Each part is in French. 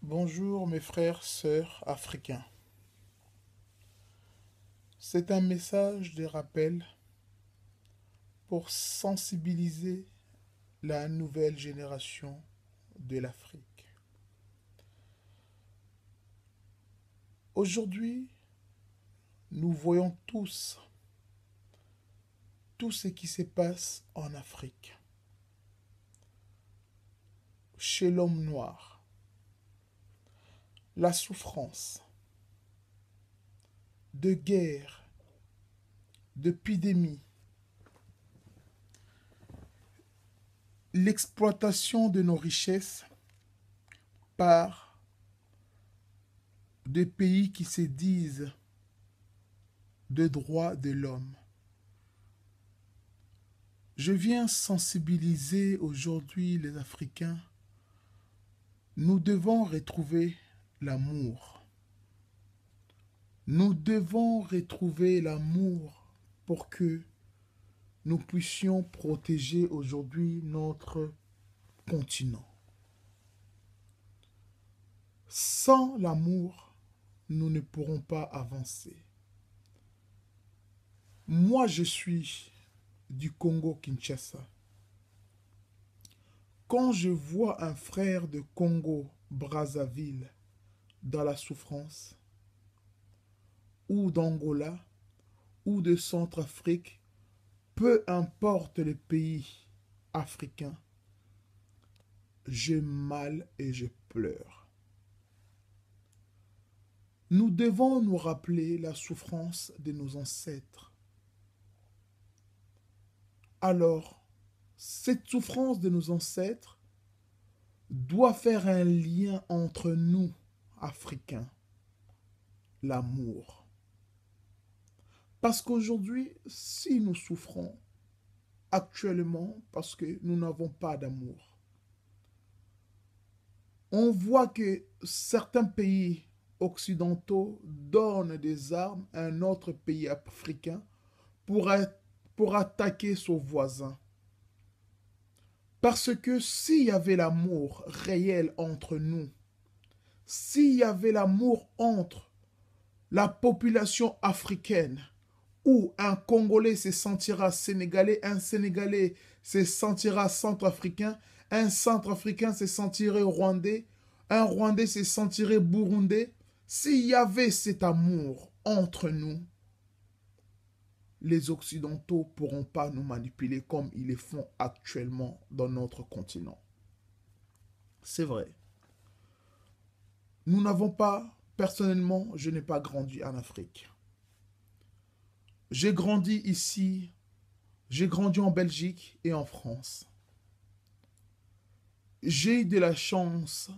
Bonjour mes frères, sœurs africains. C'est un message de rappel pour sensibiliser la nouvelle génération de l'Afrique. Aujourd'hui, nous voyons tous tout ce qui se passe en Afrique, chez l'homme noir, la souffrance de guerre, d'épidémie, l'exploitation de nos richesses par des pays qui se disent de droits de l'homme. Je viens sensibiliser aujourd'hui les Africains. Nous devons retrouver l'amour. Nous devons retrouver l'amour pour que nous puissions protéger aujourd'hui notre continent. Sans l'amour, nous ne pourrons pas avancer. Moi, je suis du Congo-Kinshasa. Quand je vois un frère de Congo-Brazzaville dans la souffrance, ou d'Angola, ou de Centrafrique, peu importe le pays africain, j'ai mal et je pleure. Nous devons nous rappeler la souffrance de nos ancêtres. Alors, cette souffrance de nos ancêtres doit faire un lien entre nous, Africains, l'amour. Parce qu'aujourd'hui, si nous souffrons actuellement parce que nous n'avons pas d'amour, on voit que certains pays occidentaux donnent des armes à un autre pays africain pour, pour attaquer son voisin. Parce que s'il y avait l'amour réel entre nous, s'il y avait l'amour entre la population africaine, où un Congolais se sentira sénégalais, un Sénégalais se sentira centrafricain, un centrafricain se sentirait rwandais, un rwandais se sentirait burundais, s'il y avait cet amour entre nous, les Occidentaux ne pourront pas nous manipuler comme ils le font actuellement dans notre continent. C'est vrai. Nous n'avons pas, personnellement, je n'ai pas grandi en Afrique. J'ai grandi ici, j'ai grandi en Belgique et en France. J'ai eu de la chance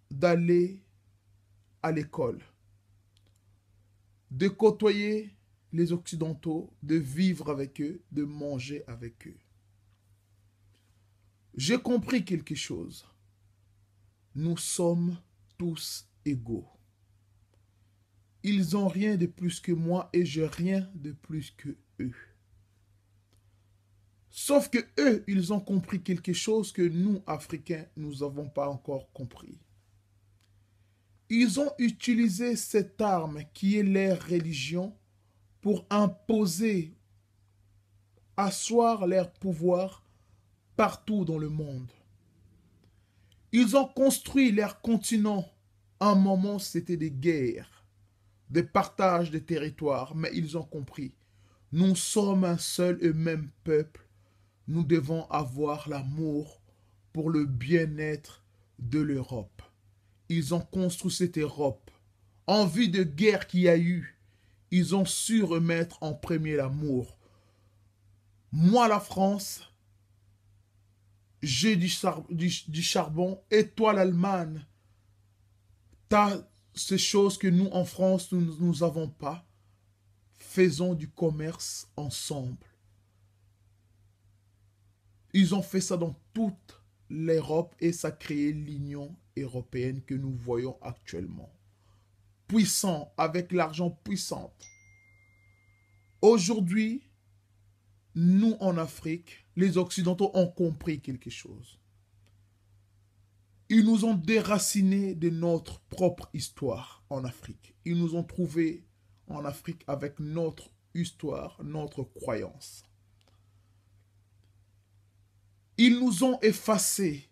d'aller à l'école, de côtoyer les Occidentaux, de vivre avec eux, de manger avec eux. J'ai compris quelque chose. Nous sommes tous égaux. Ils n'ont rien de plus que moi et j'ai rien de plus que eux. Sauf que eux, ils ont compris quelque chose que nous, Africains, nous n'avons pas encore compris. Ils ont utilisé cette arme qui est leur religion pour imposer, asseoir leur pouvoir partout dans le monde. Ils ont construit leur continent. À un moment, c'était des guerres, des partages de territoires, mais ils ont compris. Nous sommes un seul et même peuple. Nous devons avoir l'amour pour le bien-être de l'Europe. Ils ont construit cette Europe. En vue de guerre qu'il y a eu, ils ont su remettre en premier l'amour. Moi, la France, j'ai du charbon et toi, l'Allemagne, tu as ces choses que nous, en France, nous n'avons pas. Faisons du commerce ensemble. Ils ont fait ça dans toute l'Europe et ça a créé l'Union européenne que nous voyons actuellement. Puissant, avec l'argent puissant. Aujourd'hui, nous en Afrique, les Occidentaux ont compris quelque chose. Ils nous ont déracinés de notre propre histoire en Afrique. Ils nous ont trouvés en Afrique avec notre histoire, notre croyance. Ils nous ont effacé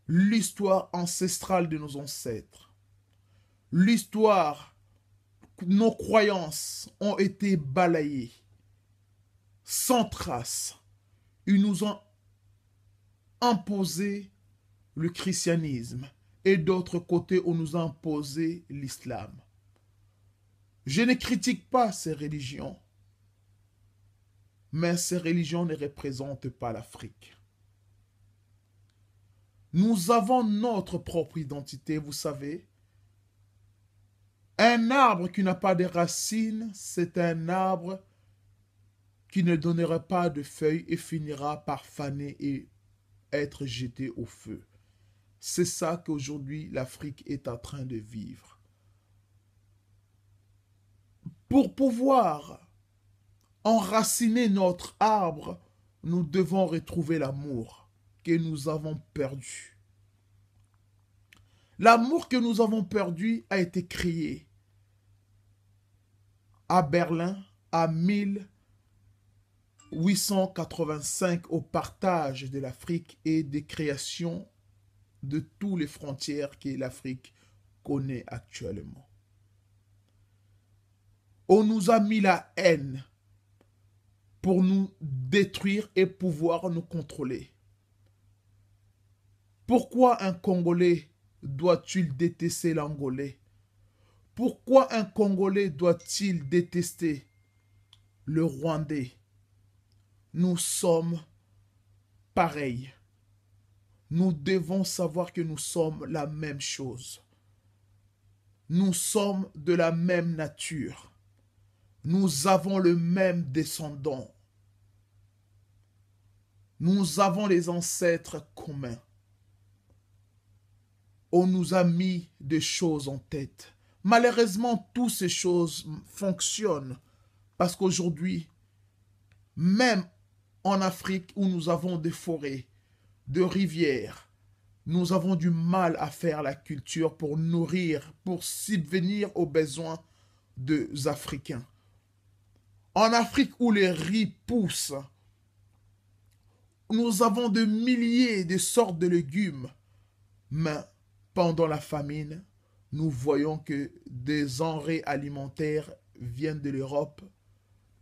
l'histoire ancestrale de nos ancêtres. L'histoire, nos croyances ont été balayées, sans trace. Ils nous ont imposé le christianisme et d'autre côté, on nous a imposé l'islam. Je ne critique pas ces religions, mais ces religions ne représentent pas l'Afrique. Nous avons notre propre identité, vous savez. Un arbre qui n'a pas de racines, c'est un arbre qui ne donnera pas de feuilles et finira par faner et être jeté au feu. C'est ça qu'aujourd'hui l'Afrique est en train de vivre. Pour pouvoir enraciner notre arbre, nous devons retrouver l'amour que nous avons perdu. L'amour que nous avons perdu a été créé à Berlin en 1885 au partage de l'Afrique et des créations de toutes les frontières que l'Afrique connaît actuellement. On nous a mis la haine pour nous détruire et pouvoir nous contrôler. Pourquoi un Congolais doit-il détester l'Angolais? Pourquoi un Congolais doit-il détester le Rwandais? Nous sommes pareils. Nous devons savoir que nous sommes la même chose. Nous sommes de la même nature. Nous avons le même descendant. Nous avons les ancêtres communs. On nous a mis des choses en tête. Malheureusement, toutes ces choses fonctionnent parce qu'aujourd'hui, même en Afrique où nous avons des forêts, des rivières, nous avons du mal à faire la culture pour nourrir, pour subvenir aux besoins des Africains. En Afrique où les riz poussent, nous avons de milliers de sortes de légumes, mais pendant la famine, nous voyons que des denrées alimentaires viennent de l'Europe,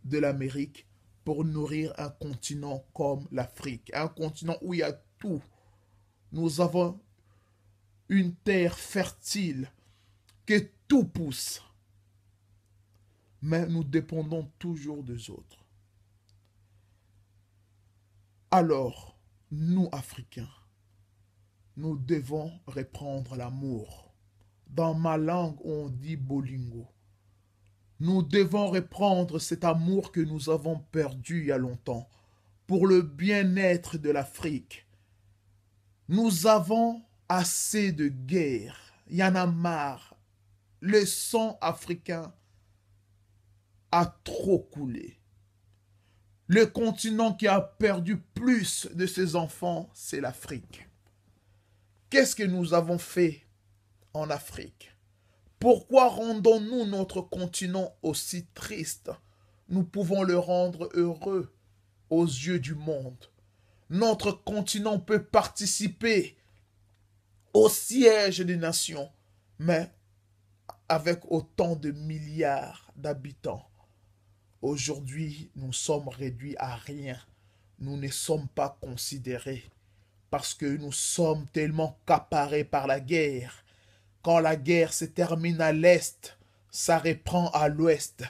de l'Amérique, pour nourrir un continent comme l'Afrique, un continent où il y a tout. Nous avons une terre fertile, que tout pousse. Mais nous dépendons toujours des autres. Alors, nous, Africains, nous devons reprendre l'amour. Dans ma langue, on dit bolingo. Nous devons reprendre cet amour que nous avons perdu il y a longtemps pour le bien-être de l'Afrique. Nous avons assez de guerre. Il y en a marre. Le sang africain a trop coulé. Le continent qui a perdu plus de ses enfants, c'est l'Afrique. Qu'est-ce que nous avons fait en Afrique? Pourquoi rendons-nous notre continent aussi triste? Nous pouvons le rendre heureux aux yeux du monde. Notre continent peut participer au siège des nations, mais avec autant de milliards d'habitants. Aujourd'hui, nous sommes réduits à rien. Nous ne sommes pas considérés parce que nous sommes tellement accaparés par la guerre. Quand la guerre se termine à l'est, ça reprend à l'ouest.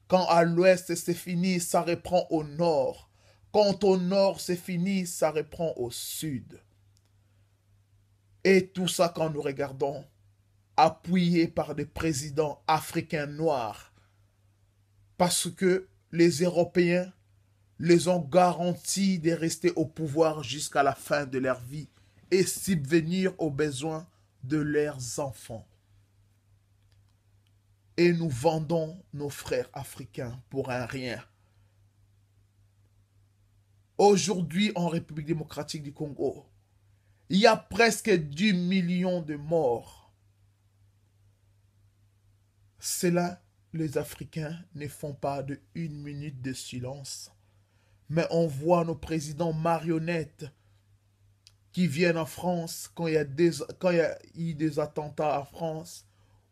Quand à l'ouest c'est fini, ça reprend au nord. Quand au nord c'est fini, ça reprend au sud. Et tout ça quand nous regardons, appuyé par des présidents africains noirs, parce que les Européens les ont garantis de rester au pouvoir jusqu'à la fin de leur vie et subvenir aux besoins de leurs enfants. Et nous vendons nos frères africains pour un rien. Aujourd'hui, en République démocratique du Congo, Il y a presque 10 millions de morts. Cela, les Africains ne font pas de une minute de silence. Mais on voit nos présidents marionnettes qui viennent en France quand il y a eu des attentats en France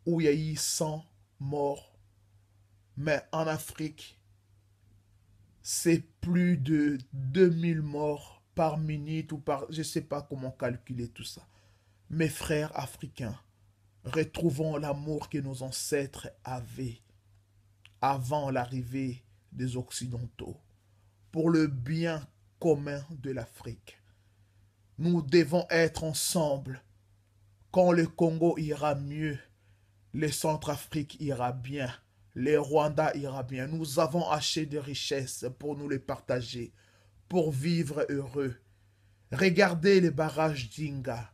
où il y a eu 100 morts. Mais en Afrique, c'est plus de 2000 morts par minute ou par... Je ne sais pas comment calculer tout ça. Mes frères africains, retrouvons l'amour que nos ancêtres avaient avant l'arrivée des Occidentaux pour le bien commun de l'Afrique. Nous devons être ensemble. Quand le Congo ira mieux, le Centrafrique ira bien, le Rwanda ira bien. Nous avons acheté des richesses pour nous les partager, pour vivre heureux. Regardez les barrages d'Inga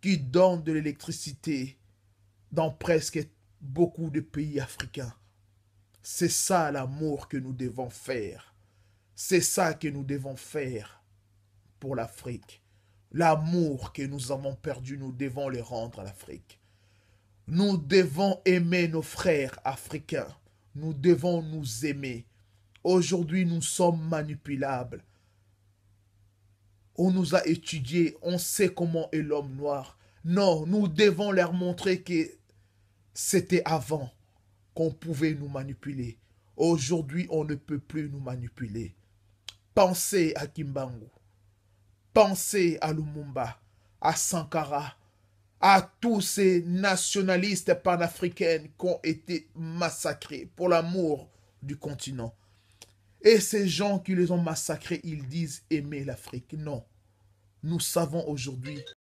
qui donnent de l'électricité dans presque beaucoup de pays africains. C'est ça l'amour que nous devons faire. C'est ça que nous devons faire pour l'Afrique. L'amour que nous avons perdu, nous devons le rendre à l'Afrique. Nous devons aimer nos frères africains. Nous devons nous aimer. Aujourd'hui, nous sommes manipulables. On nous a étudiés, on sait comment est l'homme noir. Non, nous devons leur montrer que c'était avant qu'on pouvait nous manipuler. Aujourd'hui, on ne peut plus nous manipuler. Pensez à Kimbangu. Pensez à Lumumba, à Sankara, à tous ces nationalistes panafricains qui ont été massacrés pour l'amour du continent. Et ces gens qui les ont massacrés, ils disent aimer l'Afrique. Non. Nous savons aujourd'hui